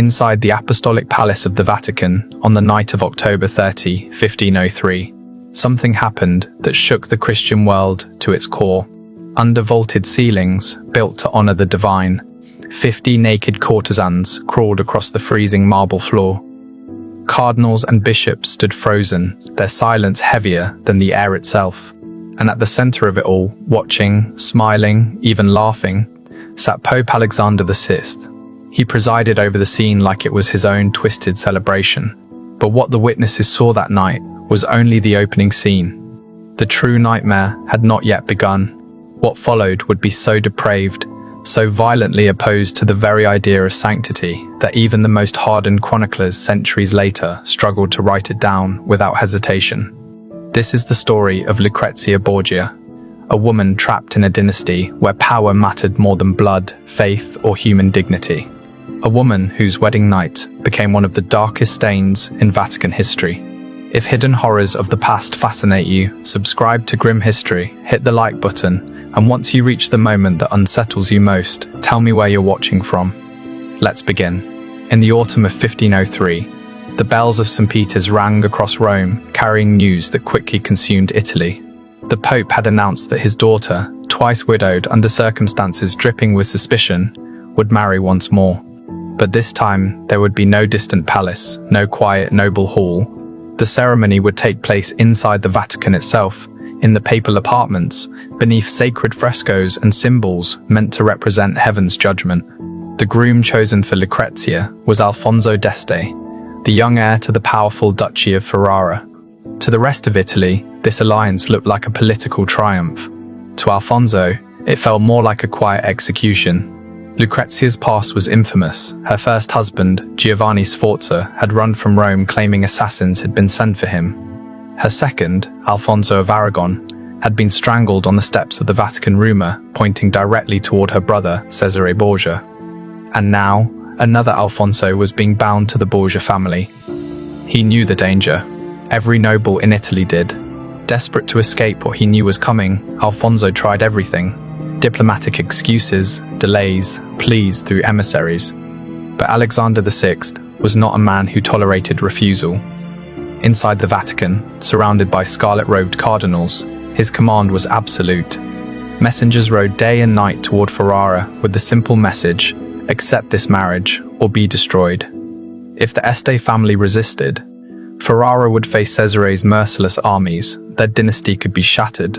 inside the Apostolic Palace of the Vatican on the night of October 30, 1503. Something happened that shook the Christian world to its core. Under vaulted ceilings, built to honor the divine, 50 naked courtesans crawled across the freezing marble floor. Cardinals and bishops stood frozen, their silence heavier than the air itself. And at the center of it all, watching, smiling, even laughing, sat Pope Alexander VI. He presided over the scene like it was his own twisted celebration. But what the witnesses saw that night was only the opening scene. The true nightmare had not yet begun. What followed would be so depraved, so violently opposed to the very idea of sanctity, that even the most hardened chroniclers centuries later struggled to write it down without hesitation. This is the story of Lucrezia Borgia, a woman trapped in a dynasty where power mattered more than blood, faith, or human dignity. A woman whose wedding night became one of the darkest stains in Vatican history. If hidden horrors of the past fascinate you, subscribe to Grim History, hit the like button, and once you reach the moment that unsettles you most, tell me where you're watching from. Let's begin. In the autumn of 1503, the bells of St. Peter's rang across Rome, carrying news that quickly consumed Italy. The Pope had announced that his daughter, twice widowed under circumstances dripping with suspicion, would marry once more. But this time, there would be no distant palace, no quiet noble hall. The ceremony would take place inside the Vatican itself, in the papal apartments, beneath sacred frescoes and symbols meant to represent heaven's judgment. The groom chosen for Lucrezia was Alfonso d'Este, the young heir to the powerful Duchy of Ferrara. To the rest of Italy, this alliance looked like a political triumph. To Alfonso, it felt more like a quiet execution. Lucrezia's past was infamous. Her first husband, Giovanni Sforza, had run from Rome claiming assassins had been sent for him. Her second, Alfonso of Aragon, had been strangled on the steps of the Vatican, rumor pointing directly toward her brother, Cesare Borgia. And now, another Alfonso was being bound to the Borgia family. He knew the danger. Every noble in Italy did. Desperate to escape what he knew was coming, Alfonso tried everything. Diplomatic excuses, delays, pleas through emissaries. But Alexander VI was not a man who tolerated refusal. Inside the Vatican, surrounded by scarlet-robed cardinals, his command was absolute. Messengers rode day and night toward Ferrara with the simple message, accept this marriage or be destroyed. If the Este family resisted, Ferrara would face Cesare's merciless armies, their dynasty could be shattered,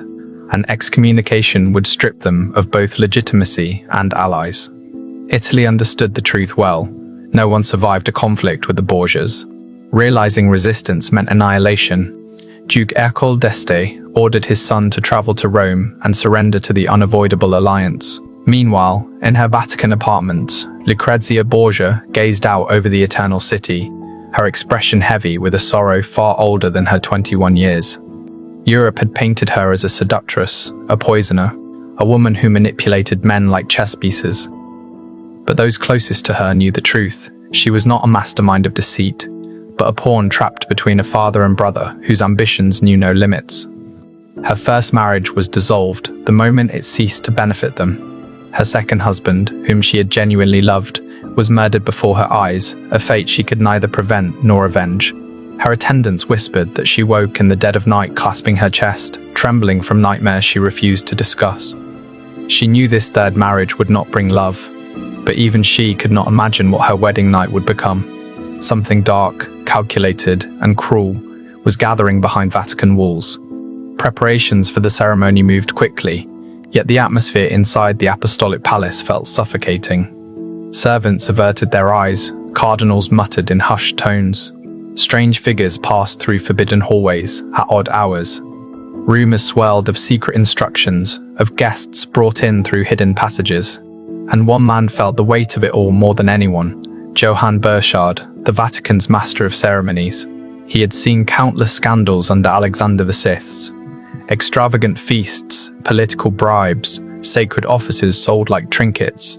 and excommunication would strip them of both legitimacy and allies. Italy understood the truth well. No one survived a conflict with the Borgias. Realizing resistance meant annihilation, Duke Ercole d'Este ordered his son to travel to Rome and surrender to the unavoidable alliance. Meanwhile, in her Vatican apartments, Lucrezia Borgia gazed out over the eternal city, her expression heavy with a sorrow far older than her 21 years. Europe had painted her as a seductress, a poisoner, a woman who manipulated men like chess pieces. But those closest to her knew the truth. She was not a mastermind of deceit, but a pawn trapped between a father and brother whose ambitions knew no limits. Her first marriage was dissolved the moment it ceased to benefit them. Her second husband, whom she had genuinely loved, was murdered before her eyes, a fate she could neither prevent nor avenge. Her attendants whispered that she woke in the dead of night clasping her chest, trembling from nightmares she refused to discuss. She knew this third marriage would not bring love, but even she could not imagine what her wedding night would become. Something dark, calculated, and cruel was gathering behind Vatican walls. Preparations for the ceremony moved quickly, yet the atmosphere inside the Apostolic Palace felt suffocating. Servants averted their eyes, cardinals muttered in hushed tones. Strange figures passed through forbidden hallways at odd hours. Rumors swirled of secret instructions, of guests brought in through hidden passages. And one man felt the weight of it all more than anyone, Johann Burchard, the Vatican's master of ceremonies. He had seen countless scandals under Alexander VI. Extravagant feasts, political bribes, sacred offices sold like trinkets.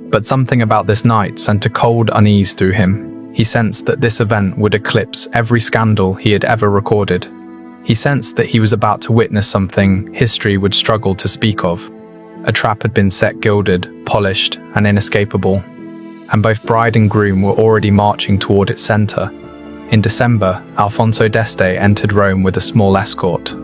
But something about this night sent a cold unease through him. He sensed that this event would eclipse every scandal he had ever recorded. He sensed that he was about to witness something history would struggle to speak of. A trap had been set, gilded, polished, and inescapable. and both bride and groom were already marching toward its center. In December, Alfonso d'Este entered Rome with a small escort.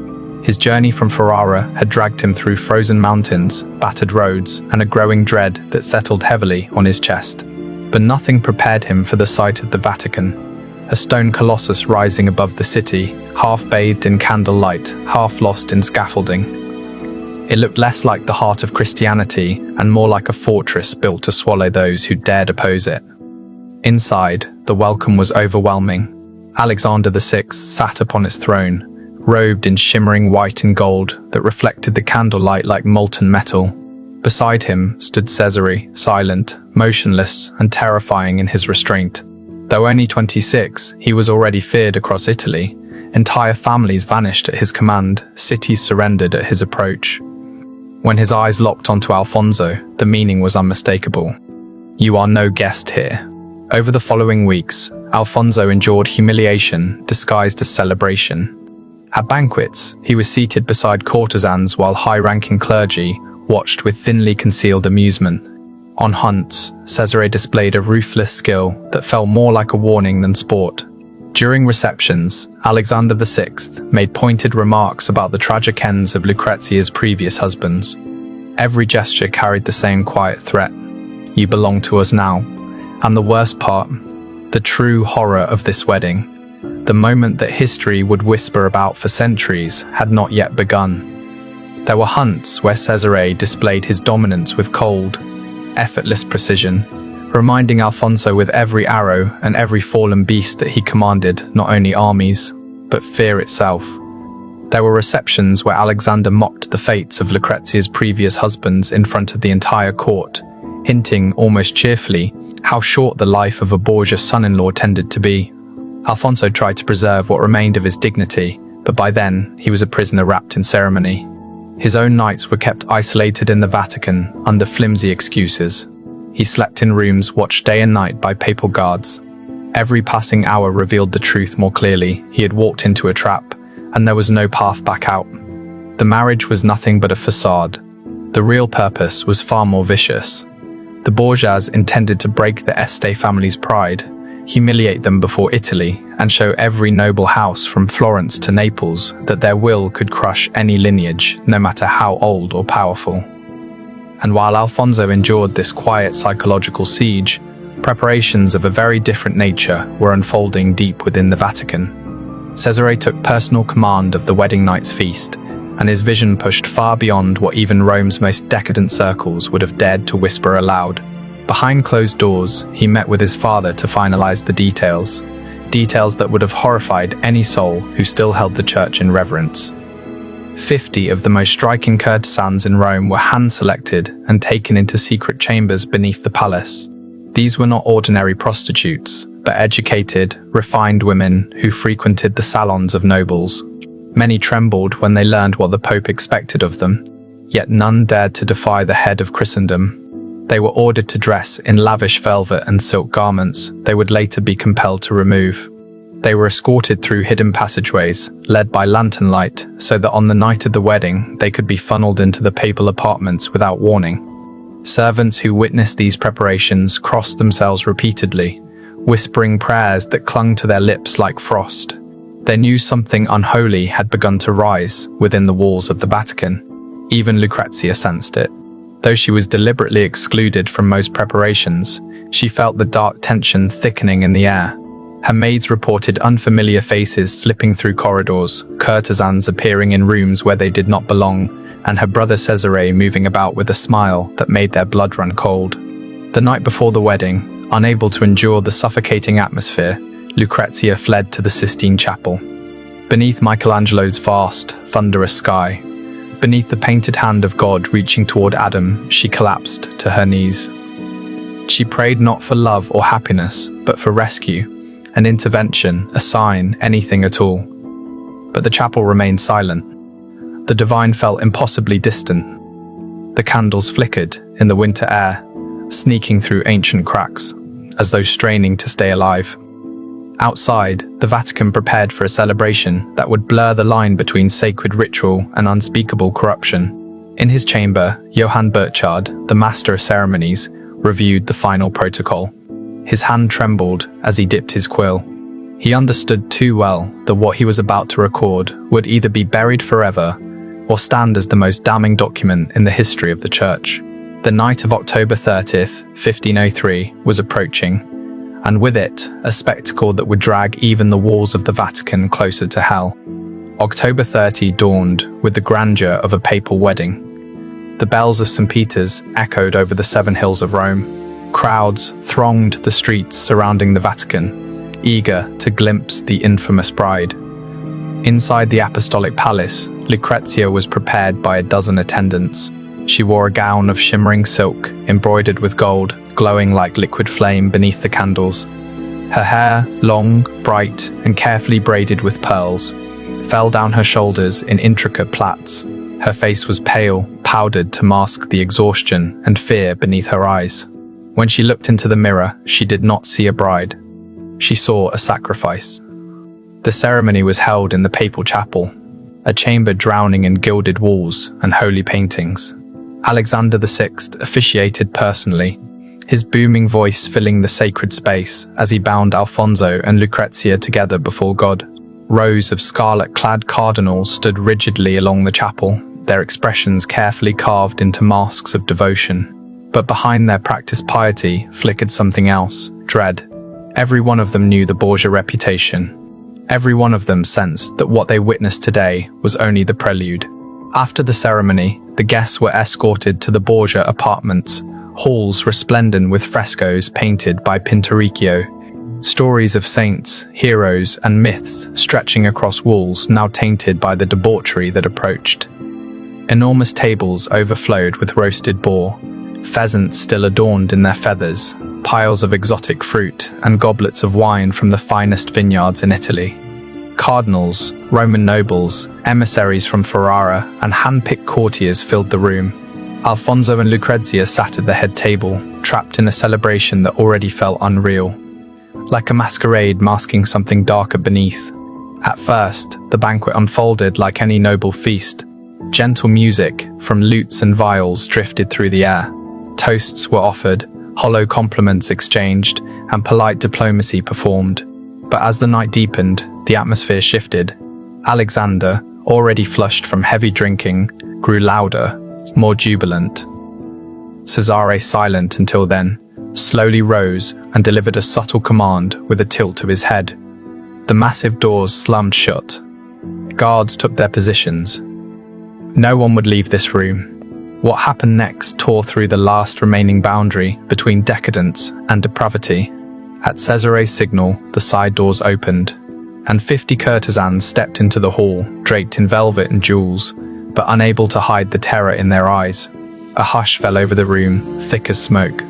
His journey from Ferrara had dragged him through frozen mountains, battered roads, and a growing dread that settled heavily on his chest. But nothing prepared him for the sight of the Vatican, a stone colossus rising above the city, half bathed in candlelight, half lost in scaffolding. It looked less like the heart of Christianity and more like a fortress built to swallow those who dared oppose it. Inside, the welcome was overwhelming. Alexander VI sat upon its throne, robed in shimmering white and gold that reflected the candlelight like molten metal. Beside him stood Cesare, silent, motionless, and terrifying in his restraint. Though only 26, he was already feared across Italy. Entire families vanished at his command, cities surrendered at his approach. When his eyes locked onto Alfonso, the meaning was unmistakable. "You are no guest here." Over the following weeks, Alfonso endured humiliation disguised as celebration. At banquets, he was seated beside courtesans while high-ranking clergy watched with thinly concealed amusement. On hunts, Cesare displayed a ruthless skill that felt more like a warning than sport. During receptions, Alexander VI made pointed remarks about the tragic ends of Lucrezia's previous husbands. Every gesture carried the same quiet threat: "You belong to us now." And the worst part, the true horror of this wedding, the moment that history would whisper about for centuries, had not yet begun. There were hunts where Cesare displayed his dominance with cold, effortless precision, reminding Alfonso with every arrow and every fallen beast that he commanded not only armies, but fear itself. There were receptions where Alexander mocked the fates of Lucrezia's previous husbands in front of the entire court, hinting almost cheerfully how short the life of a Borgia son-in-law tended to be. Alfonso tried to preserve what remained of his dignity, but by then he was a prisoner wrapped in ceremony. His own nights were kept isolated in the Vatican under flimsy excuses. He slept in rooms watched day and night by papal guards. Every passing hour revealed the truth more clearly. He had walked into a trap, and there was no path back out. The marriage was nothing but a facade. The real purpose was far more vicious. The Borgias intended to break the Este family's pride, humiliate them before Italy, and show every noble house from Florence to Naples that their will could crush any lineage, no matter how old or powerful. And while Alfonso endured this quiet psychological siege, preparations of a very different nature were unfolding deep within the Vatican. Cesare took personal command of the wedding night's feast, and his vision pushed far beyond what even Rome's most decadent circles would have dared to whisper aloud. Behind closed doors, he met with his father to finalize the details that would have horrified any soul who still held the church in reverence. 50 of the most striking courtesans in Rome were hand-selected and taken into secret chambers beneath the palace. These were not ordinary prostitutes, but educated, refined women who frequented the salons of nobles. Many trembled when they learned what the Pope expected of them, yet none dared to defy the head of Christendom. They were ordered to dress in lavish velvet and silk garments they would later be compelled to remove. They were escorted through hidden passageways, led by lantern light, so that on the night of the wedding they could be funneled into the papal apartments without warning. Servants who witnessed these preparations crossed themselves repeatedly, whispering prayers that clung to their lips like frost. They knew something unholy had begun to rise within the walls of the Vatican. Even Lucrezia sensed it. Though she was deliberately excluded from most preparations, she felt the dark tension thickening in the air. Her maids reported unfamiliar faces slipping through corridors, courtesans appearing in rooms where they did not belong, and her brother Cesare moving about with a smile that made their blood run cold. The night before the wedding, unable to endure the suffocating atmosphere, Lucrezia fled to the Sistine Chapel. Beneath Michelangelo's vast, thunderous sky, beneath the painted hand of God reaching toward Adam, she collapsed to her knees. She prayed not for love or happiness, but for rescue, an intervention, a sign, anything at all. But the chapel remained silent. The divine felt impossibly distant. The candles flickered in the winter air, sneaking through ancient cracks, as though straining to stay alive. Outside, the Vatican prepared for a celebration that would blur the line between sacred ritual and unspeakable corruption. In his chamber, Johann Burchard, the master of ceremonies, reviewed the final protocol. His hand trembled as he dipped his quill. He understood too well that what he was about to record would either be buried forever or stand as the most damning document in the history of the Church. The night of October 30th, 1503, was approaching, and with it, a spectacle that would drag even the walls of the Vatican closer to hell. October 30 dawned with the grandeur of a papal wedding. The bells of St. Peter's echoed over the 7 hills of Rome. Crowds thronged the streets surrounding the Vatican, eager to glimpse the infamous bride. Inside the apostolic palace, Lucrezia was prepared by a dozen attendants. She wore a gown of shimmering silk, embroidered with gold, glowing like liquid flame beneath the candles. Her hair, long, bright, and carefully braided with pearls, fell down her shoulders in intricate plaits. Her face was pale, powdered to mask the exhaustion and fear beneath her eyes. When she looked into the mirror, she did not see a bride. She saw a sacrifice. The ceremony was held in the papal chapel, a chamber drowning in gilded walls and holy paintings. Alexander VI officiated personally, his booming voice filling the sacred space as he bound Alfonso and Lucrezia together before God. Rows of scarlet-clad cardinals stood rigidly along the chapel, their expressions carefully carved into masks of devotion. But behind their practiced piety flickered something else, dread. Every one of them knew the Borgia reputation. Every one of them sensed that what they witnessed today was only the prelude. After the ceremony, the guests were escorted to the Borgia apartments, halls resplendent with frescoes painted by Pinturicchio. Stories of saints, heroes, and myths stretching across walls now tainted by the debauchery that approached. Enormous tables overflowed with roasted boar, pheasants still adorned in their feathers, piles of exotic fruit, and goblets of wine from the finest vineyards in Italy. Cardinals, Roman nobles, emissaries from Ferrara, and hand-picked courtiers filled the room. Alfonso and Lucrezia sat at the head table, trapped in a celebration that already felt unreal, like a masquerade masking something darker beneath. At first, the banquet unfolded like any noble feast. Gentle music from lutes and viols drifted through the air. Toasts were offered, hollow compliments exchanged, and polite diplomacy performed. But as the night deepened, the atmosphere shifted. Alexander, already flushed from heavy drinking, grew louder, more jubilant. Cesare, silent until then, slowly rose and delivered a subtle command with a tilt of his head. The massive doors slammed shut. Guards took their positions. No one would leave this room. What happened next tore through the last remaining boundary between decadence and depravity. At Cesare's signal, the side doors opened, and 50 courtesans stepped into the hall, draped in velvet and jewels, but unable to hide the terror in their eyes. A hush fell over the room, thick as smoke.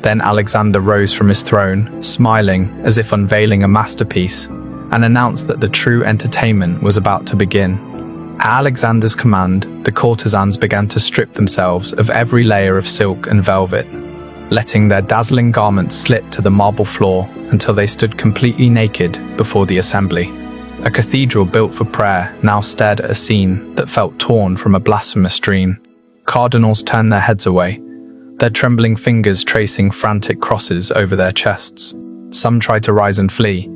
Then Alexander rose from his throne, smiling as if unveiling a masterpiece, and announced that the true entertainment was about to begin. At Alexander's command, the courtesans began to strip themselves of every layer of silk and velvet, letting their dazzling garments slip to the marble floor until they stood completely naked before the assembly. A cathedral built for prayer now stared at a scene that felt torn from a blasphemous dream. Cardinals turned their heads away, their trembling fingers tracing frantic crosses over their chests. Some tried to rise and flee,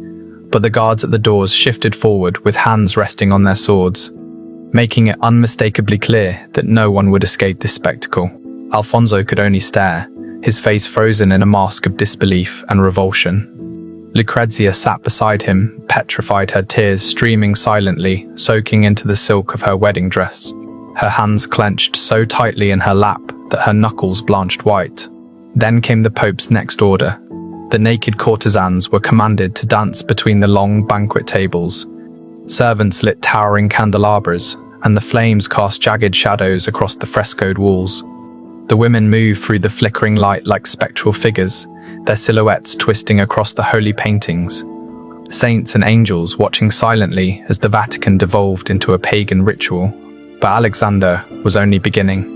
but the guards at the doors shifted forward with hands resting on their swords, making it unmistakably clear that no one would escape this spectacle. Alfonso could only stare, his face frozen in a mask of disbelief and revulsion. Lucrezia sat beside him, petrified, her tears streaming silently, soaking into the silk of her wedding dress. Her hands clenched so tightly in her lap that her knuckles blanched white. Then came the Pope's next order. The naked courtesans were commanded to dance between the long banquet tables. Servants lit towering candelabras, and the flames cast jagged shadows across the frescoed walls. The women moved through the flickering light like spectral figures, their silhouettes twisting across the holy paintings. Saints and angels watching silently as the Vatican devolved into a pagan ritual. But Alexander was only beginning.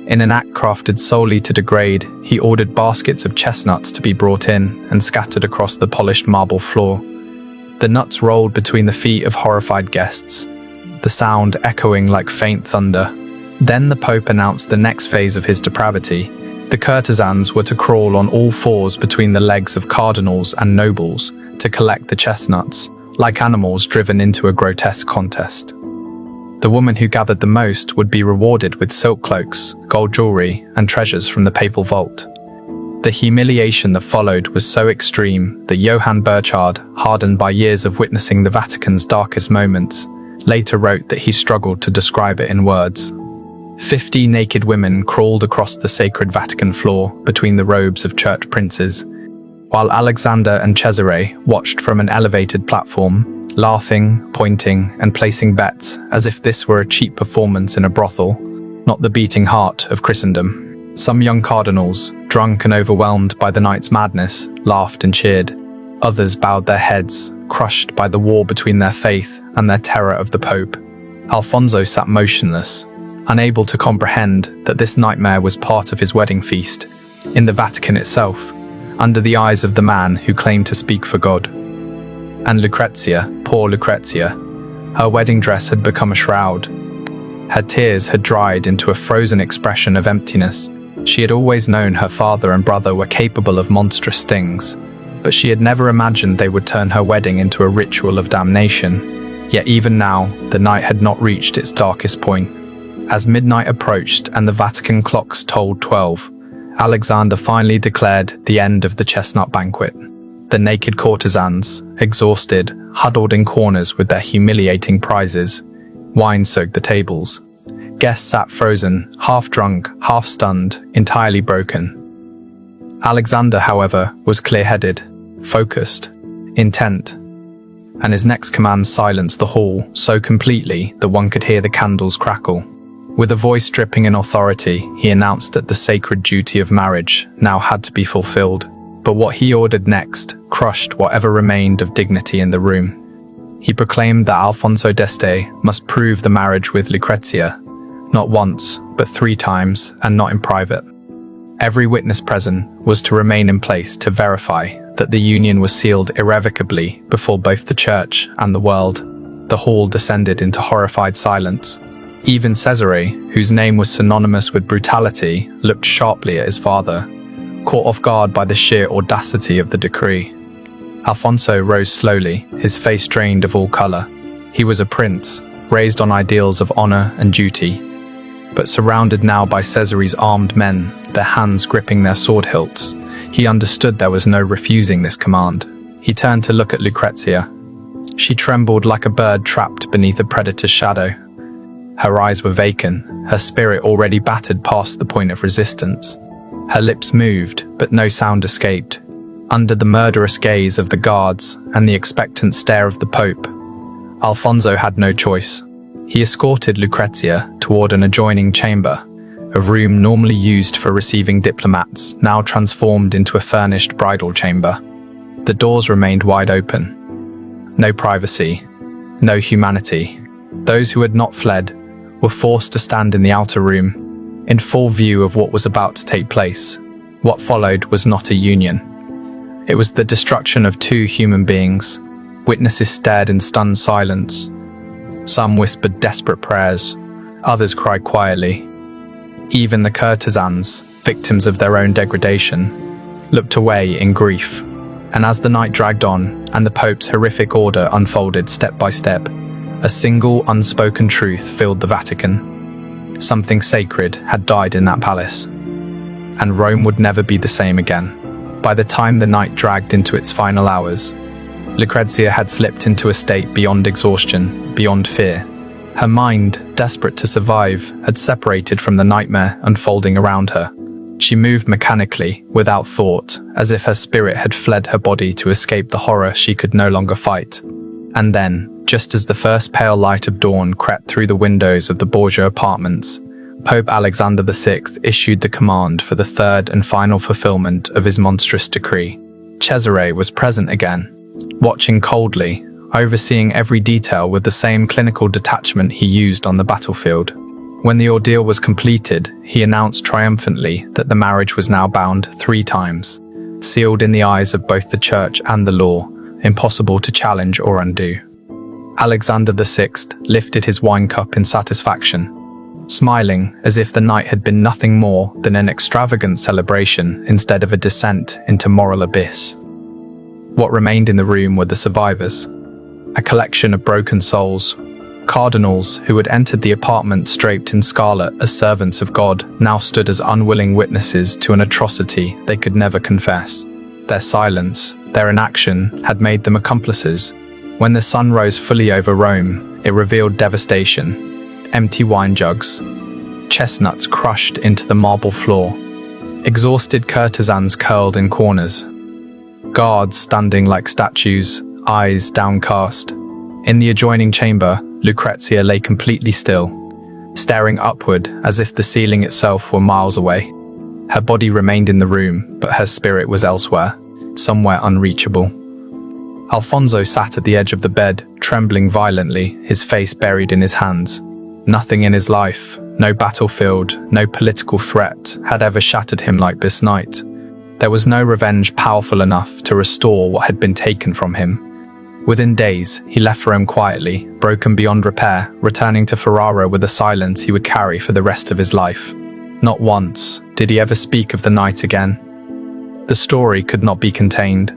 In an act crafted solely to degrade, he ordered baskets of chestnuts to be brought in and scattered across the polished marble floor. The nuts rolled between the feet of horrified guests, the sound echoing like faint thunder. Then the Pope announced the next phase of his depravity, The courtesans were to crawl on all fours between the legs of cardinals and nobles to collect the chestnuts, like animals driven into a grotesque contest. The woman who gathered the most would be rewarded with silk cloaks, gold jewelry, and treasures from the papal vault. The humiliation that followed was so extreme that Johann Burchard, hardened by years of witnessing the Vatican's darkest moments, later wrote that he struggled to describe it in words. 50 naked women crawled across the sacred Vatican floor between the robes of church princes, while Alexander and Cesare watched from an elevated platform, laughing, pointing, and placing bets as if this were a cheap performance in a brothel, not the beating heart of Christendom. Some young cardinals, drunk and overwhelmed by the night's madness, laughed and cheered. Others bowed their heads, crushed by the war between their faith and their terror of the Pope. Alfonso sat motionless, unable to comprehend that this nightmare was part of his wedding feast, in the Vatican itself, under the eyes of the man who claimed to speak for God. And Lucrezia, poor Lucrezia, her wedding dress had become a shroud. Her tears had dried into a frozen expression of emptiness. She had always known her father and brother were capable of monstrous things, but she had never imagined they would turn her wedding into a ritual of damnation. Yet even now, the night had not reached its darkest point. As midnight approached and the Vatican clocks tolled 12, Alexander finally declared the end of the chestnut banquet. The naked courtesans, exhausted, huddled in corners with their humiliating prizes. Wine soaked the tables. Guests sat frozen, half drunk, half stunned, entirely broken. Alexander, however, was clear-headed, focused, intent, and his next command silenced the hall so completely that one could hear the candles crackle. With a voice dripping in authority, he announced that the sacred duty of marriage now had to be fulfilled. But what he ordered next crushed whatever remained of dignity in the room. He proclaimed that Alfonso d'Este must prove the marriage with Lucrezia, not once, but 3 times, and not in private. Every witness present was to remain in place to verify that the union was sealed irrevocably before both the church and the world. The hall descended into horrified silence. Even Cesare, whose name was synonymous with brutality, looked sharply at his father, caught off guard by the sheer audacity of the decree. Alfonso rose slowly, his face drained of all color. He was a prince, raised on ideals of honor and duty, but surrounded now by Cesare's armed men, their hands gripping their sword hilts. He understood there was no refusing this command. He turned to look at Lucrezia. She trembled like a bird trapped beneath a predator's shadow. Her eyes were vacant, her spirit already battered past the point of resistance. Her lips moved, but no sound escaped. Under the murderous gaze of the guards and the expectant stare of the Pope, Alfonso had no choice. He escorted Lucrezia toward an adjoining chamber, a room normally used for receiving diplomats, now transformed into a furnished bridal chamber. The doors remained wide open. No privacy, no humanity. Those who had not fled were forced to stand in the outer room, in full view of what was about to take place. What followed was not a union. It was the destruction of 2 human beings. Witnesses stared in stunned silence. Some whispered desperate prayers, others cried quietly. Even the courtesans, victims of their own degradation, looked away in grief. And as the night dragged on and the Pope's horrific order unfolded step by step, a single unspoken truth filled the Vatican. Something sacred had died in that palace, and Rome would never be the same again. By the time the night dragged into its final hours, Lucrezia had slipped into a state beyond exhaustion, beyond fear. Her mind, desperate to survive, had separated from the nightmare unfolding around her. She moved mechanically, without thought, as if her spirit had fled her body to escape the horror she could no longer fight. And then, just as the first pale light of dawn crept through the windows of the Borgia apartments, Pope Alexander VI issued the command for the 3rd and final fulfillment of his monstrous decree. Cesare was present again, watching coldly, overseeing every detail with the same clinical detachment he used on the battlefield. When the ordeal was completed, he announced triumphantly that the marriage was now bound 3 times, sealed in the eyes of both the church and the law, impossible to challenge or undo. Alexander VI lifted his wine cup in satisfaction. smiling as if the night had been nothing more than an extravagant celebration instead of a descent into moral abyss. What remained in the room were the survivors, a collection of broken souls. Cardinals who had entered the apartment draped in scarlet as servants of God now stood as unwilling witnesses to an atrocity they could never confess. Their silence, their inaction, had made them accomplices. When the sun rose fully over Rome, it revealed devastation. Empty wine jugs, chestnuts crushed into the marble floor, exhausted courtesans curled in corners, guards standing like statues, eyes downcast. In the adjoining chamber, Lucrezia lay completely still, staring upward as if the ceiling itself were miles away. Her body remained in the room, but her spirit was elsewhere, somewhere unreachable. Alfonso sat at the edge of the bed, trembling violently, his face buried in his hands. Nothing in his life, no battlefield, no political threat, had ever shattered him like this night. There was no revenge powerful enough to restore what had been taken from him. Within days, he left Rome quietly, broken beyond repair, returning to Ferrara with a silence he would carry for the rest of his life. Not once did he ever speak of the night again. The story could not be contained.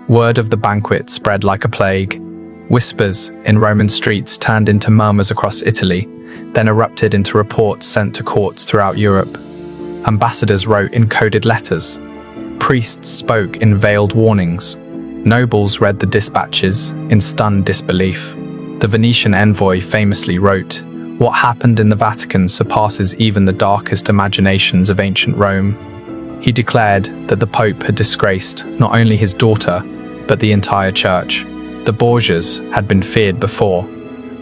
Word of the banquet spread like a plague. Whispers in Roman streets turned into murmurs across Italy, then erupted into reports sent to courts throughout Europe. Ambassadors wrote in coded letters. Priests spoke in veiled warnings. Nobles read the dispatches in stunned disbelief. The Venetian envoy famously wrote, "What happened in the Vatican surpasses even the darkest imaginations of ancient Rome." He declared that the Pope had disgraced not only his daughter, but the entire church. The Borgias had been feared before,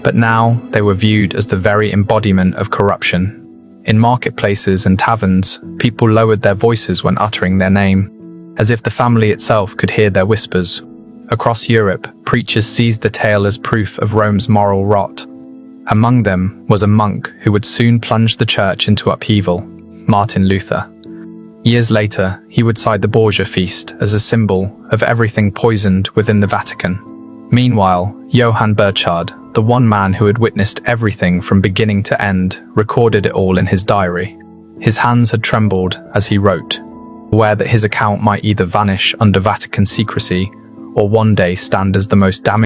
but now they were viewed as the very embodiment of corruption. In marketplaces and taverns, people lowered their voices when uttering their name, as if the family itself could hear their whispers. Across Europe, preachers seized the tale as proof of Rome's moral rot. Among them was a monk who would soon plunge the church into upheaval, Martin Luther. Years later, he would cite the Borgia feast as a symbol of everything poisoned within the Vatican. Meanwhile, Johann Burchard, the one man who had witnessed everything from beginning to end, recorded it all in his diary. His hands had trembled as he wrote, aware that his account might either vanish under Vatican secrecy or one day stand as the most damaging